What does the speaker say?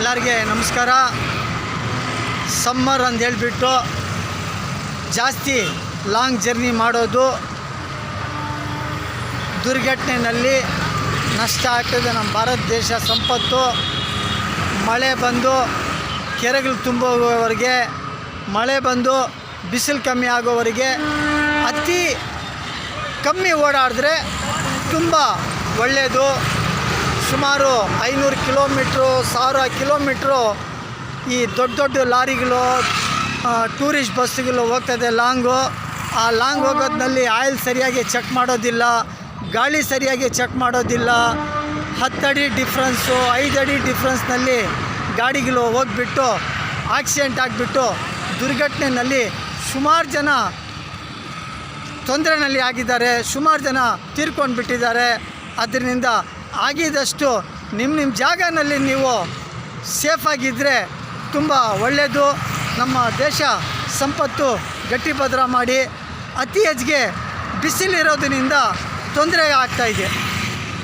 ಎಲ್ಲರಿಗೆ ನಮಸ್ಕಾರ. ಸಮ್ಮರ್ ಅಂತ ಹೇಳಿಬಿಟ್ಟು ಜಾಸ್ತಿ ಲಾಂಗ್ ಜರ್ನಿ ಮಾಡೋದು ದುರ್ಘಟನೆಯಲ್ಲಿ ನಷ್ಟ ಆಗ್ತದೆ. ನಮ್ಮ ಭಾರತ ದೇಶ ಸಂಪತ್ತು ಮಳೆ ಬಂದು ಕೆರೆಗಳು ತುಂಬೋವರೆಗೆ, ಮಳೆ ಬಂದು ಬಿಸಿಲು ಕಮ್ಮಿ ಆಗೋವರೆಗೆ ಅತಿ ಕಮ್ಮಿ ಓಡಾಡಿದ್ರೆ ತುಂಬ ಒಳ್ಳೆಯದು. ಸುಮಾರು 500 ಕಿಲೋಮೀಟ್ರು, 1000 ಕಿಲೋಮೀಟ್ರು ಈ ದೊಡ್ಡ ದೊಡ್ಡ ಲಾರಿಗಳು, ಟೂರಿಸ್ಟ್ ಬಸ್ಸುಗಳು ಹೋಗ್ತದೆ ಲಾಂಗು. ಆ ಲಾಂಗ್ ಹೋಗೋದ್ರಲ್ಲಿ ಆಯಿಲ್ ಸರಿಯಾಗಿ ಚೆಕ್ ಮಾಡೋದಿಲ್ಲ, ಗಾಳಿ ಸರಿಯಾಗಿ ಚೆಕ್ ಮಾಡೋದಿಲ್ಲ. 10 ಅಡಿ ಡಿಫ್ರೆನ್ಸು, 5 ಅಡಿ ಡಿಫ್ರೆನ್ಸ್ನಲ್ಲಿ ಗಾಡಿಗಳು ಹೋಗಿಬಿಟ್ಟು ಆಕ್ಸಿಡೆಂಟ್ ಆಗಿಬಿಟ್ಟು ದುರ್ಘಟನೆಯಲ್ಲಿ ಸುಮಾರು ಜನ ತೊಂದರೆಯಲ್ಲಿ ಆಗಿದ್ದಾರೆ, ಸುಮಾರು ಜನ ತೀರ್ಕೊಂಡು ಬಿಟ್ಟಿದ್ದಾರೆ. ಅದರಿಂದ ಆಗಿದಷ್ಟು ನಿಮ್ಮ ಜಾಗದಲ್ಲಿ ನೀವು ಸೇಫಾಗಿದ್ದರೆ ತುಂಬ ಒಳ್ಳೆಯದು. ನಮ್ಮ ದೇಶ ಸಂಪತ್ತು ಗಟ್ಟಿಭದ್ರ ಮಾಡಿ. ಅತಿ ಹೆಚ್ಚಿಗೆ ಬಿಸಿಲಿರೋದ್ರಿಂದ ತೊಂದರೆ ಆಗ್ತಾಯಿದೆ.